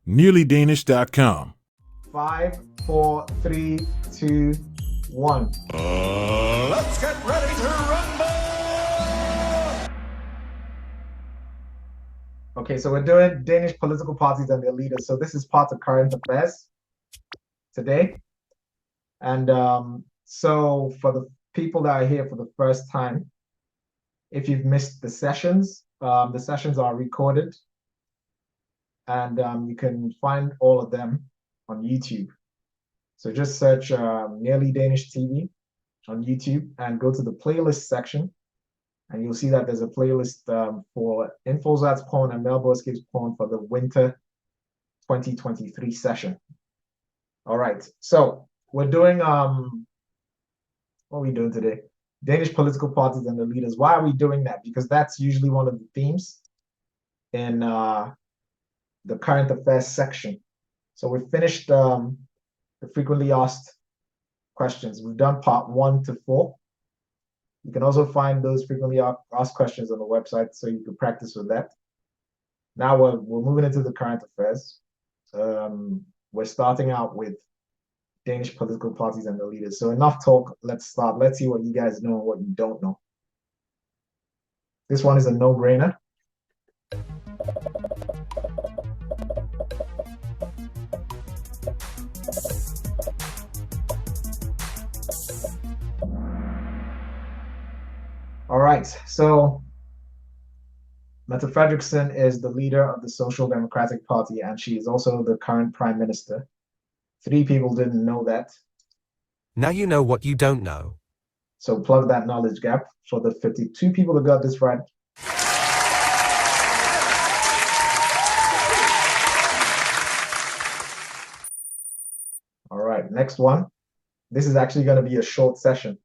nearlydanish.com. 5, 4, 3, 2, 1. Let's get ready to rumble! Okay, so we're doing Danish political parties and their leaders. So this is part of current affairs today. And so for the people that are here for the first time, if you've missed the sessions are recorded. And you can find all of them on YouTube. So just search Nearly Danish TV on YouTube and go to the playlist section. And you'll see that there's a playlist for InfoZat's Porn and Melbo Escapes Porn for the winter 2023 session. All right, so we're doing, what are we doing today? Danish political parties and the leaders. Why are we doing that? Because that's usually one of the themes in the current affairs section. So we finished the frequently asked questions. We've done part 1 to 4. You can also find those frequently asked questions on the website, so you can practice with that. Now we're moving into the current affairs. We're starting out with Danish political parties and the leaders. So enough talk, let's start. Let's see what you guys know and what you don't know. This one is a no-brainer. All right, so Mette Frederiksen is the leader of the Social Democratic Party, and she is also the current prime minister. 3 people didn't know that. Now you know what you don't know. So plug that knowledge gap. For the 52 people that got this right, all right, next one. This is actually going to be a short session.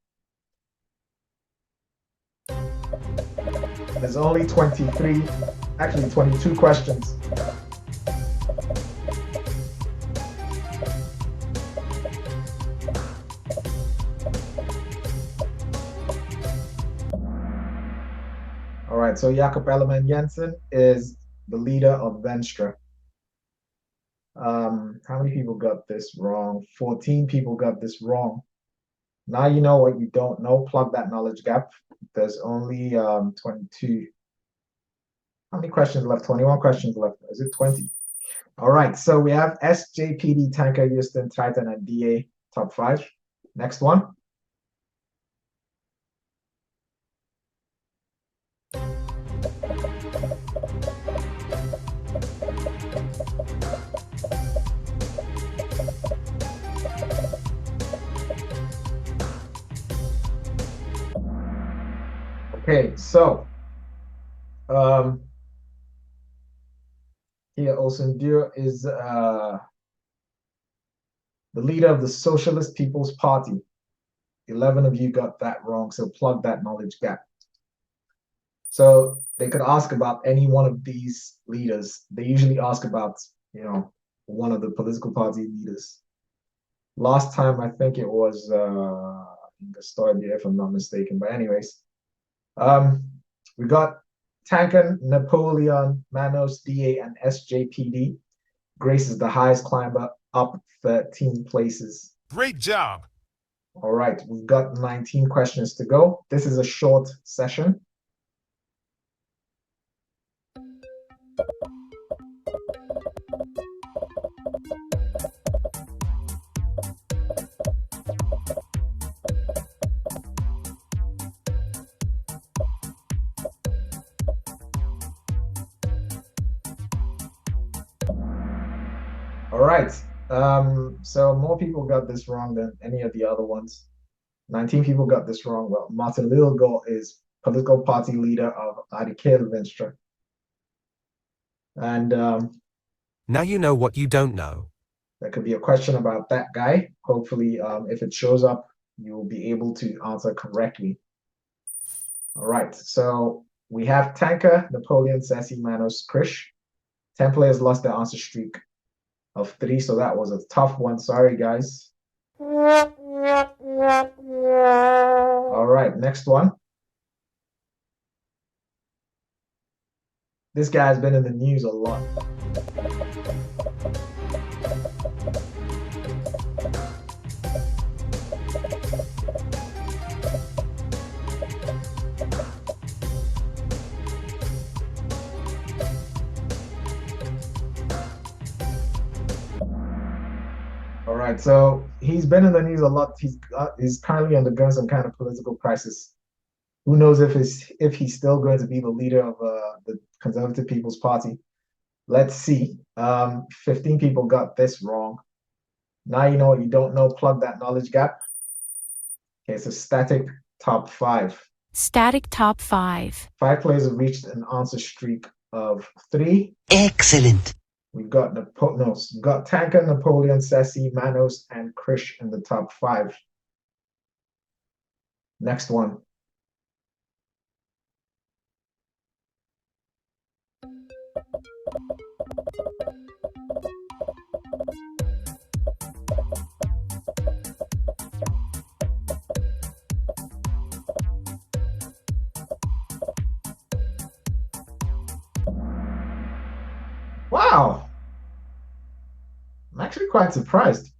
There's only 22 questions. All right, so Jakob Ellemann-Jensen is the leader of Venstre. How many people got this wrong? 14 people got this wrong. Now you know what you don't know. Plug that knowledge gap. There's only 22. How many questions left? 21 questions left. Is it 20? All right, so we have SJPD, Tanker, Houston, Titan, and DA top 5. Next one. Okay, so here Olsen Dur is the leader of the Socialist People's Party. 11 of you got that wrong, so plug that knowledge gap. So they could ask about any one of these leaders. They usually ask about, one of the political party leaders. Last time, I think it was the story, if I'm not mistaken. But anyways, we got Tankan, Napoleon, Manos, DA, and SJPD. Grace is the highest climber, up 13 places. Great job. All right, we've got 19 questions to go. This is a short session. All right, so more people got this wrong than any of the other ones. 19 people got this wrong. Well, Martin Lidegaard is political party leader of Radikale Venstre. And now you know what you don't know. There could be a question about that guy. Hopefully, if it shows up, you will be able to answer correctly. All right, so we have Tanker, Napoleon, Sassy, Manos, Krish. 10 players lost their answer streak of 3, so that was a tough one. Sorry, guys. All right, next one. This guy has been in the news a lot. All right, so he's been in the news a lot. He's currently undergoing some kind of political crisis. Who knows if he's still going to be the leader of the Conservative People's Party? Let's see. 15 people got this wrong. Now you know what you don't know. Plug that knowledge gap. Okay, so static top five. Static top 5. 5 players have reached an answer streak of 3. Excellent. We've got Tanker, Napoleon, Ceci, Manos, and Krish in the top 5. Next one. Wow. I'm actually quite surprised.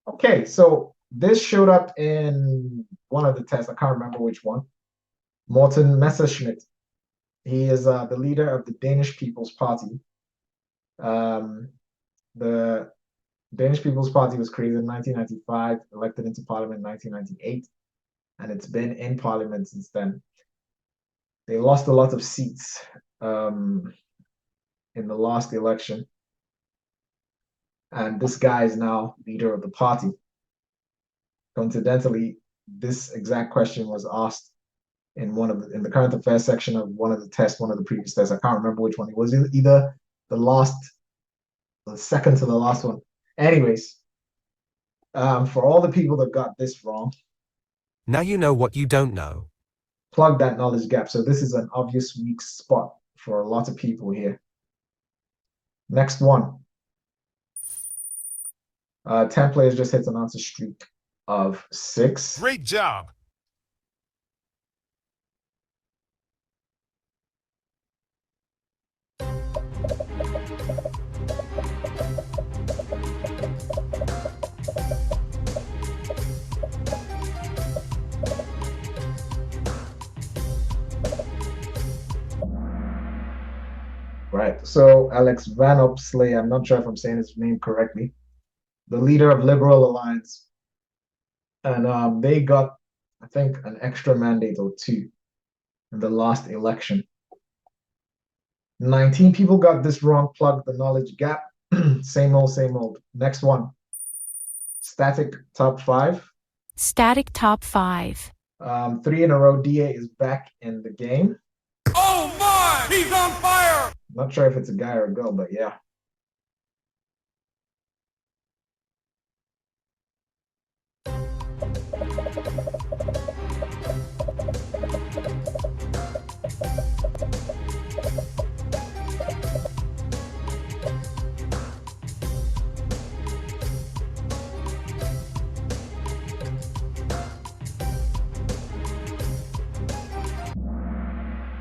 Okay, so this showed up in one of the tests. I can't remember which one. Morten Messerschmidt. He is the leader of the Danish People's Party. The Danish People's Party was created in 1995, elected into parliament in 1998, and it's been in parliament since then. They lost a lot of seats in the last election, and this guy is now leader of the party. Coincidentally, this exact question was asked in the current affairs section of one of the previous tests. I can't remember which one it was. Either the second to the last one. Anyways, for all the people that got this wrong, Now you know what you don't know. plug that knowledge gap. So this is an obvious weak spot for a lot of people here. Next one. 10 players just hit an answer streak of 6. Great job. Right, so Alex Van Opsley, I'm not sure if I'm saying his name correctly, the leader of Liberal Alliance. And they got, I think, an extra mandate or 2 in the last election. 19 people got this wrong. Plug the knowledge gap. Same old, same old. Next one. Static top 5. Static top 5. 3 in a row. DA is back in the game. Oh my! He's on fire! Not sure if it's a guy or a girl, but yeah.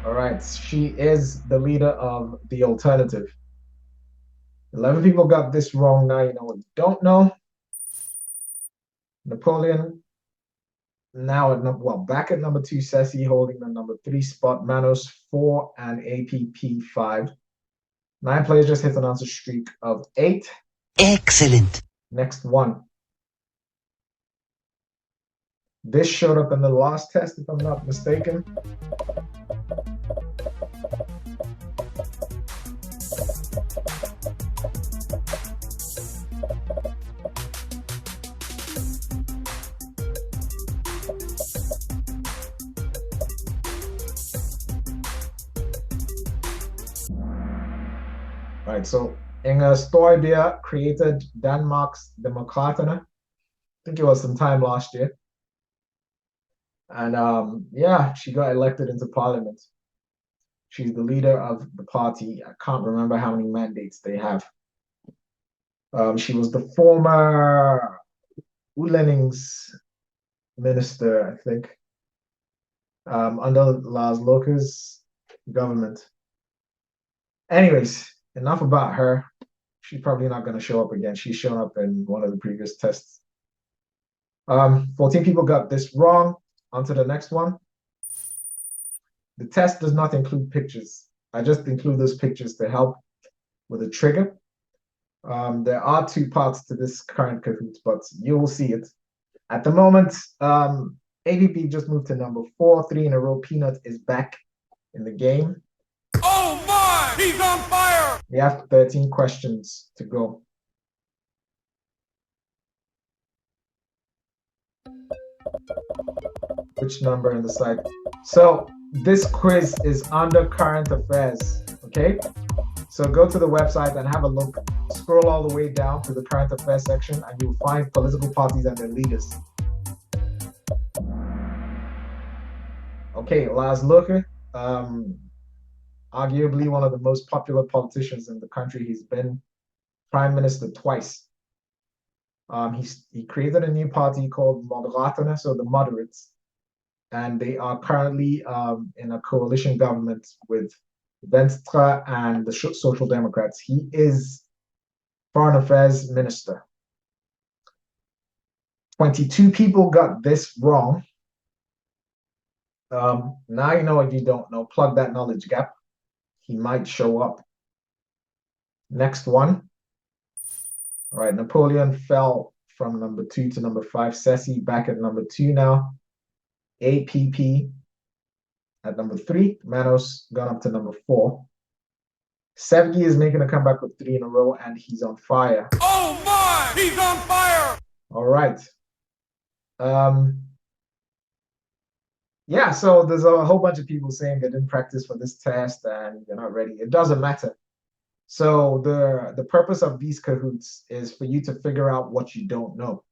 All right, she is the leader of the alternative. 11 people got this wrong. Now you know what you don't know. Napoleon, now back at number 2, Ceci holding the number 3 spot, Manos 4 and APP 5. 9 players just hit an answer streak of 8. Excellent. Next one. This showed up in the last test, if I'm not mistaken. Right, so Inger Støjberg created Denmark's Demokraterne. I think it was sometime last year. And yeah, she got elected into parliament. She's the leader of the party. I can't remember how many mandates they have. She was the former Udlændings minister, I think, under Lars Løkke's government. Anyways, enough about her. She's probably not going to show up again. She's shown up in one of the previous tests. 14 people got this wrong. On to the next one. The test does not include pictures. I just include those pictures to help with a trigger. There are two parts to this current Kahoot, but you will see it. At the moment, AVP just moved to number 4, 3 in a row. Peanut is back in the game. Oh my! He's on fire! We have 13 questions to go. Which number in the site? So this quiz is under current affairs, okay? So go to the website and have a look. Scroll all the way down to the current affairs section and you'll find political parties and their leaders. Okay, Lars Løkke, arguably one of the most popular politicians in the country. He's been prime minister twice. He created a new party called Moderaterne, so the moderates, and they are currently in a coalition government with Venstre and the Social Democrats. He is Foreign Affairs Minister. 22 people got this wrong. Now you know what you don't know. Plug that knowledge gap. He might show up. Next one. All right, Napoleon fell from number 2 to number 5. Ceci back at number 2 now. APP at number 3. Manos gone up to number 4. Sevgi is making a comeback with 3 in a row, and he's on fire. Oh my! He's on fire! All right. Yeah, so there's a whole bunch of people saying they didn't practice for this test and they're not ready. It doesn't matter. So the purpose of these Kahoots is for you to figure out what you don't know.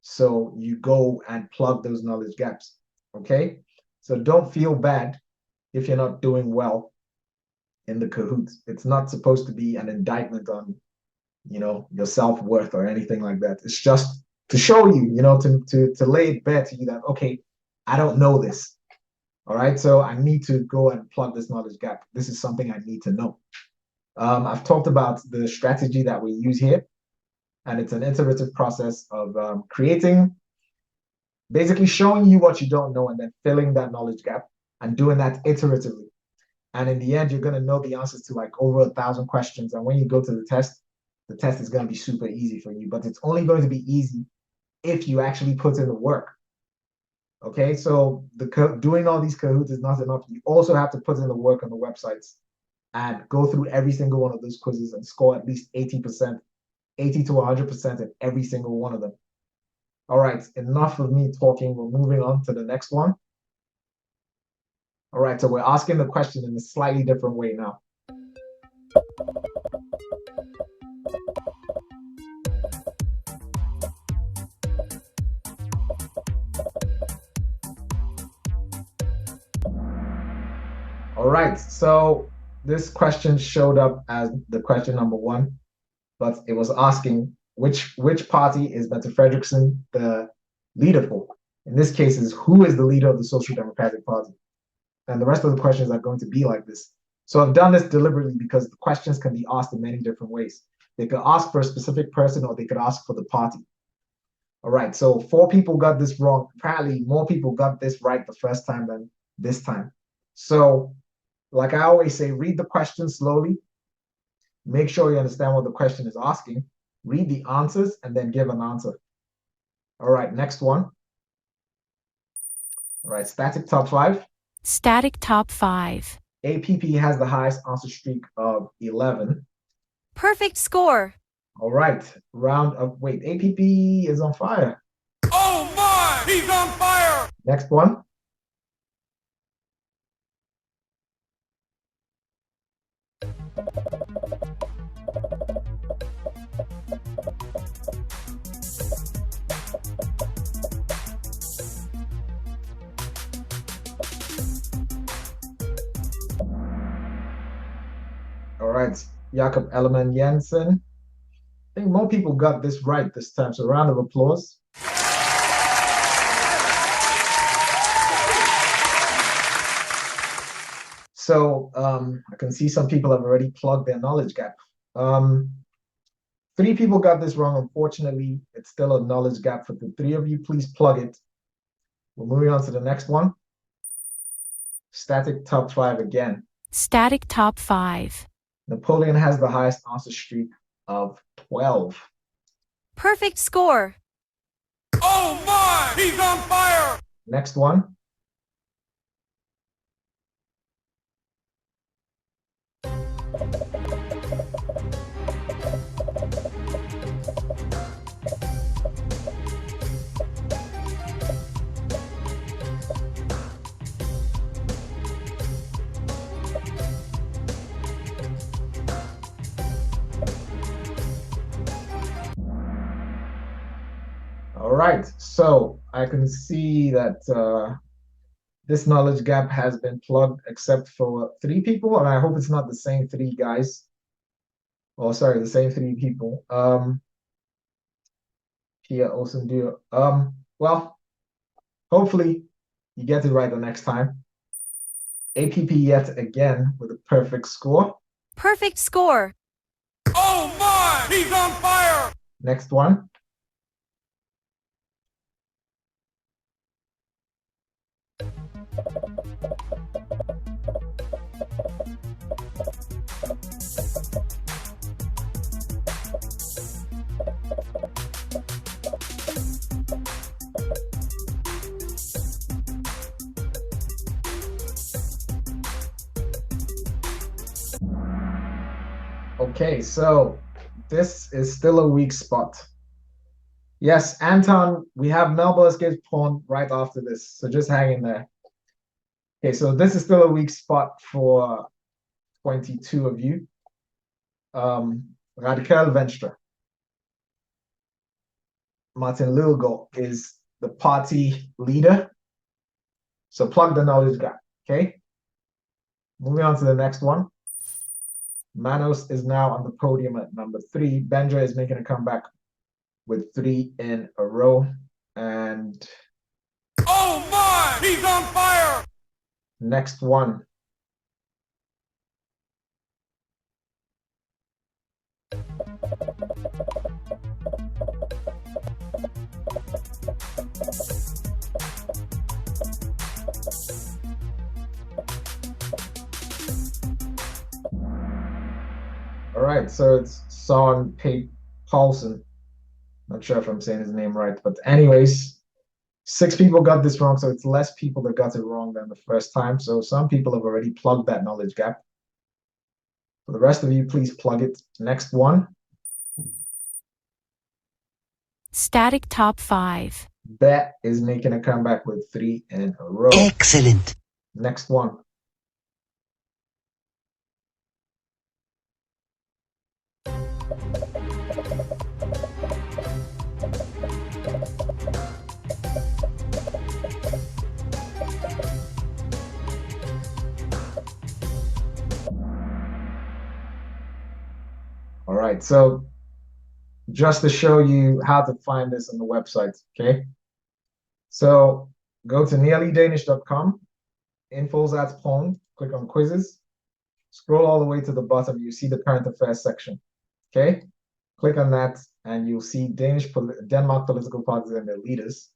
So you go and plug those knowledge gaps, okay? So don't feel bad if you're not doing well in the Kahoots. It's not supposed to be an indictment on, your self-worth or anything like that. It's just to show you, to lay it bare to you that, okay, I don't know this, all right? So I need to go and plug this knowledge gap. This is something I need to know. I've talked about the strategy that we use here, and it's an iterative process of basically showing you what you don't know and then filling that knowledge gap and doing that iteratively. And in the end, you're going to know the answers to like over 1,000 questions. And when you go to the test is going to be super easy for you, but it's only going to be easy if you actually put in the work. Okay, so doing all these Kahoots is not enough. You also have to put in the work on the websites and go through every single one of those quizzes and score at least 80%, 80 to 100% in every single one of them. All right, enough of me talking. We're moving on to the next one. All right, so we're asking the question in a slightly different way now. All right, so this question showed up as the question number 1, but it was asking which party is Mette Frederiksen the leader for? In this case, is who is the leader of the Social Democratic Party? And the rest of the questions are going to be like this. So I've done this deliberately because the questions can be asked in many different ways. They could ask for a specific person or they could ask for the party. All right, so 4 people got this wrong. Apparently, more people got this right the first time than this time. So, like I always say, read the question slowly. Make sure you understand what the question is asking. Read the answers and then give an answer. All right, next one. All right, static top 5. Static top 5. APP has the highest answer streak of 11. Perfect score. All right, wait, APP is on fire. Oh my! He's on fire! Next one. All right, Jakob Ellemann Jensen. I think more people got this right this time, so round of applause. So I can see some people have already plugged their knowledge gap. 3 people got this wrong. Unfortunately, it's still a knowledge gap for the 3 of you. Please plug it. We're moving on to the next one. Static top 5 again. Static top 5. Napoleon has the highest answer streak of 12. Perfect score. Oh my! He's on fire! Next one. All right, so I can see that this knowledge gap has been plugged except for 3 people, and I hope it's not the same 3 guys. Oh, sorry, the same 3 people. Here also do. Well, hopefully you get it right the next time. APP yet again with a perfect score. Perfect score. Oh my! He's on fire! Next one. Okay, so this is still a weak spot. Yes, Anton, we have Melba escapes pawn right after this, so just hang in there. Okay, so this is still a weak spot for 22 of you. Radical Venstre. Martin Lilgo is the party leader. So plug the knowledge gap, okay? Moving on to the next one. Manos is now on the podium at number 3. Benja is making a comeback with 3 in a row. And Oh my! He's on fire! next one. All right, so it's Son Carlson. Not sure if I'm saying his name right, but anyways, 6 people got this wrong, so it's less people that got it wrong than the first time. So some people have already plugged that knowledge gap. For the rest of you, please plug it. Next one. Static top 5. Bet is making a comeback with 3 in a row. Excellent. Next one. All right, so just to show you how to find this on the website, okay? So go to nearlydanish.com, infos at pawn, click on quizzes, scroll all the way to the bottom, you see the current affairs section, okay? Click on that and you'll see Denmark political parties and their leaders,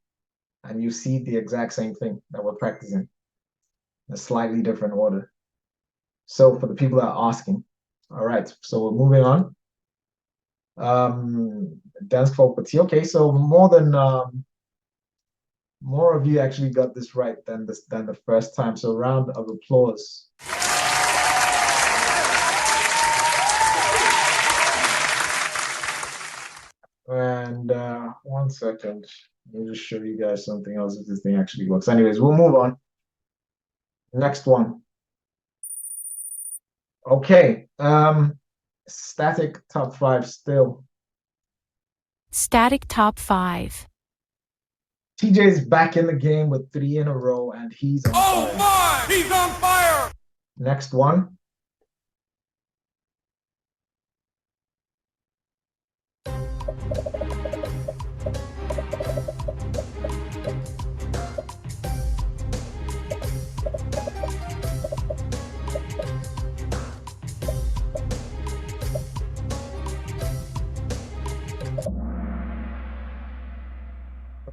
and you see the exact same thing that we're practicing in a slightly different order. So for the people that are asking, all right, so we're moving on. Dansk Folkeparti. Okay, so more of you actually got this right than the first time. So round of applause. And 1 second, let me just show you guys something else if this thing actually works. Anyways, we'll move on. Next one. Okay, static top 5 still. Static top 5. TJ is back in the game with 3 in a row, and he's on Oh fire. my! He's on fire! Next one.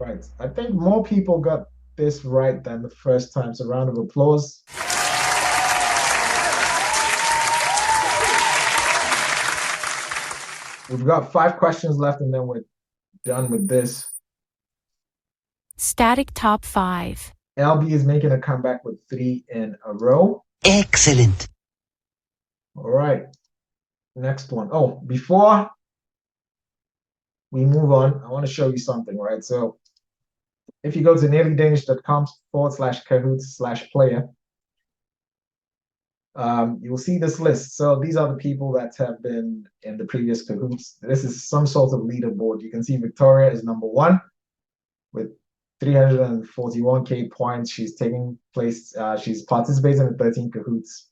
right. I think more people got this right than the first time, so round of applause. We've got 5 questions left and then we're done with this. Static top 5. LB is making a comeback with 3 in a row. Excellent. All right. Next one. Oh, before we move on, I want to show you something, right? So if you go to nearlydanish.com/cahoots/player, you will see this list. So these are the people that have been in the previous Cahoots. This is some sort of leaderboard. You can see Victoria is number 1 with 341K points. She's taking place, she's participating in 13 Cahoots,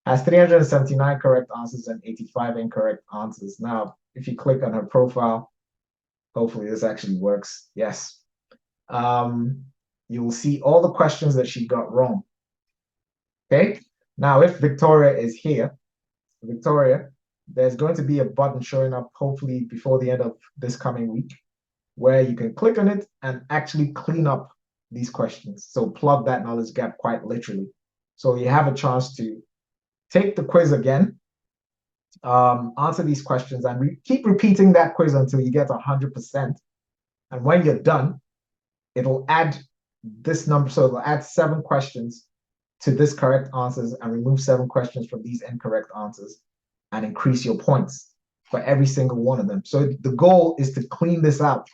has 379 correct answers and 85 incorrect answers. Now, if you click on her profile, hopefully this actually works. Yes. You will see all the questions that she got wrong. Okay. Now, if Victoria is here, Victoria, there's going to be a button showing up hopefully before the end of this coming week where you can click on it and actually clean up these questions. So plug that knowledge gap quite literally. So you have a chance to take the quiz again, answer these questions, and keep repeating that quiz until you get 100%. And when you're done, it'll add this number. So it'll add 7 questions to this correct answers and remove 7 questions from these incorrect answers and increase your points for every single one of them. So the goal is to clean this out,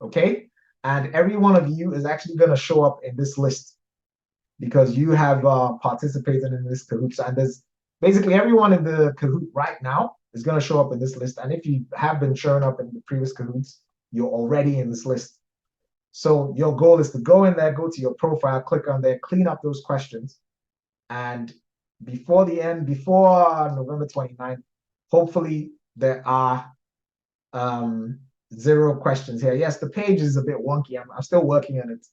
okay? And every one of you is actually going to show up in this list because you have participated in this Kahoot. And there's basically everyone in the Kahoot right now is going to show up in this list. And if you have been showing up in the previous Kahoots, you're already in this list. So your goal is to go in there, go to your profile, click on there, clean up those questions. And before the end, before November 29th, hopefully there are 0 questions here. Yes, the page is a bit wonky. I'm still working on it.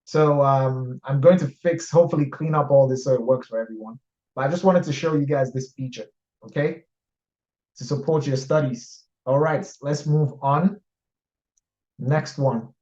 So I'm going to hopefully clean up all this so it works for everyone. But I just wanted to show you guys this feature, okay? To support your studies. All right, let's move on. Next one.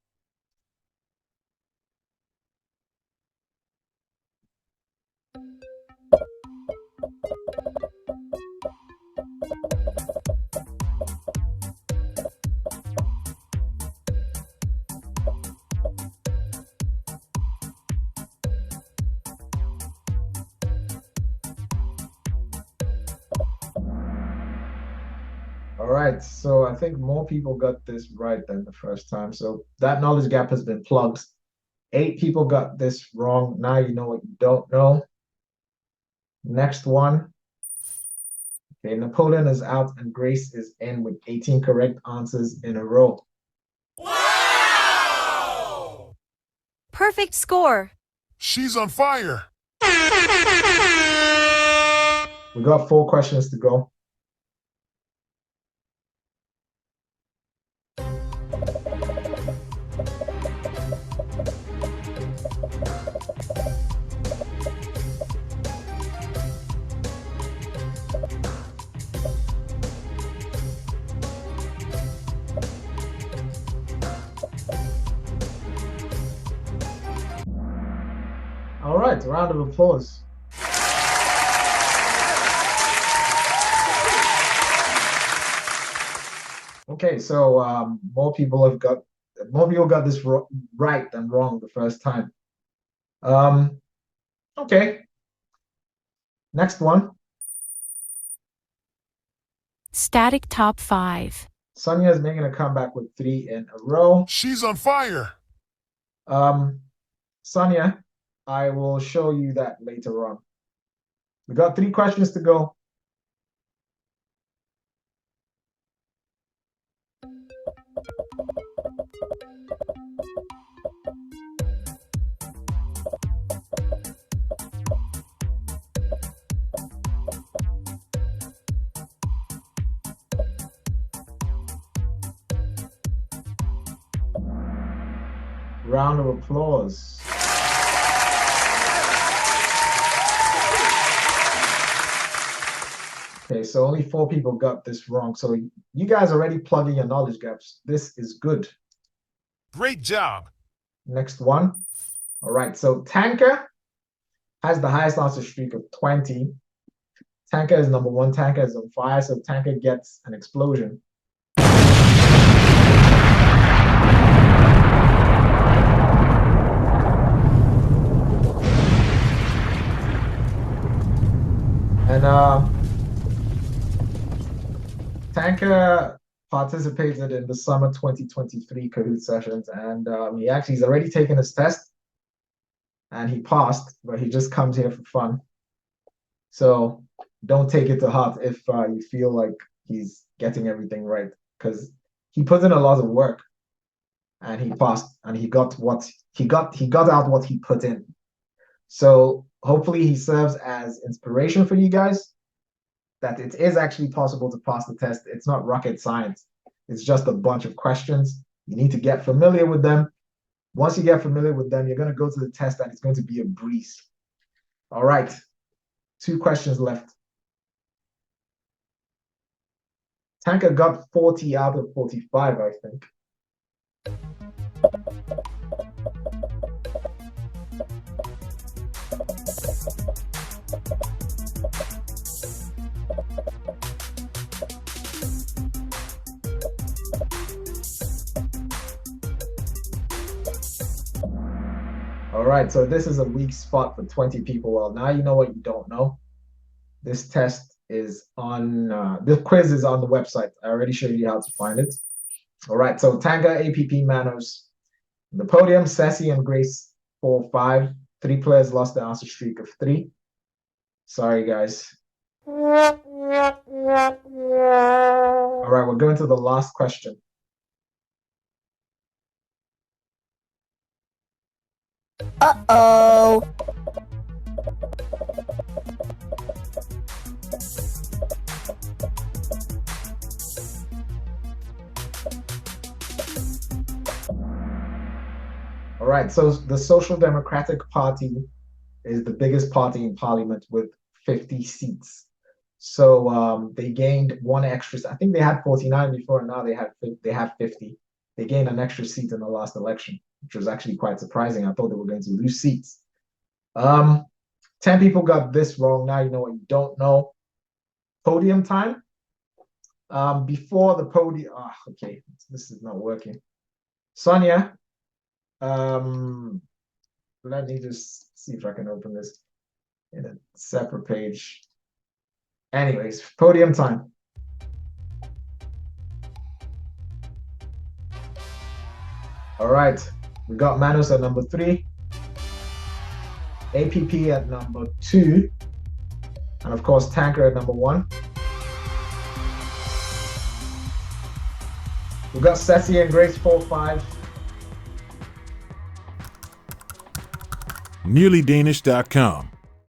All right, so I think more people got this right than the first time. So that knowledge gap has been plugged. 8 people got this wrong. Now you know what you don't know. Next one. Okay, Napoleon is out and Grace is in with 18 correct answers in a row. Wow! Perfect score. She's on fire. We got 4 questions to go. All right, round of applause. Okay, so more people got this right than wrong the first time. Okay. Next one. Static top 5. Sonia is making a comeback with 3 in a row. She's on fire. Sonia, I will show you that later on. We got 3 questions to go. Round of applause. Okay, so only 4 people got this wrong. So you guys already plugging your knowledge gaps. This is good. Great job. Next one. All right, so Tanker has the highest answer streak of 20. Tanker is number one. Tanker is on fire, so Tanker gets an explosion. And Tanker participated in the summer 2023 Kahoot sessions, and he's already taken his test, and he passed, but he just comes here for fun. So don't take it to heart if you feel like he's getting everything right, because he put in a lot of work, and he passed, and he got out what he put in. So hopefully he serves as inspiration for you guys, that it is actually possible to pass the test. It's not rocket science. It's just a bunch of questions. You need to get familiar with them. Once you get familiar with them, you're going to go to the test and it's going to be a breeze. All right, 2 questions left. Tanker got 40 out of 45, I think. All right, so this is a weak spot for 20 people. Well, now you know what you don't know. This test is on, this quiz is on the website. I already showed you how to find it. All right, so Tanker, APP, Manos, the podium, Sassy and Grace 4-5. 3 players lost the answer streak of 3. Sorry, guys. All right, we're going to the last question. Uh-oh. All right, so the Social Democratic Party is the biggest party in parliament with 50 seats. So they gained 1 extra. I think they had 49 before, and now they have 50. They gained an extra seat in the last election, which was actually quite surprising. I thought they were going to lose seats. 10 people got this wrong. Now you know what you don't know. Podium time. Before the podium. Okay, this is not working. Sonia. Let me just see if I can open this in a separate page. Anyways, podium time. All right, we got Manos at number 3, APP at number 2, and of course Tanker at number 1. We got Sassy and Grace 4-5. NearlyDanish.com.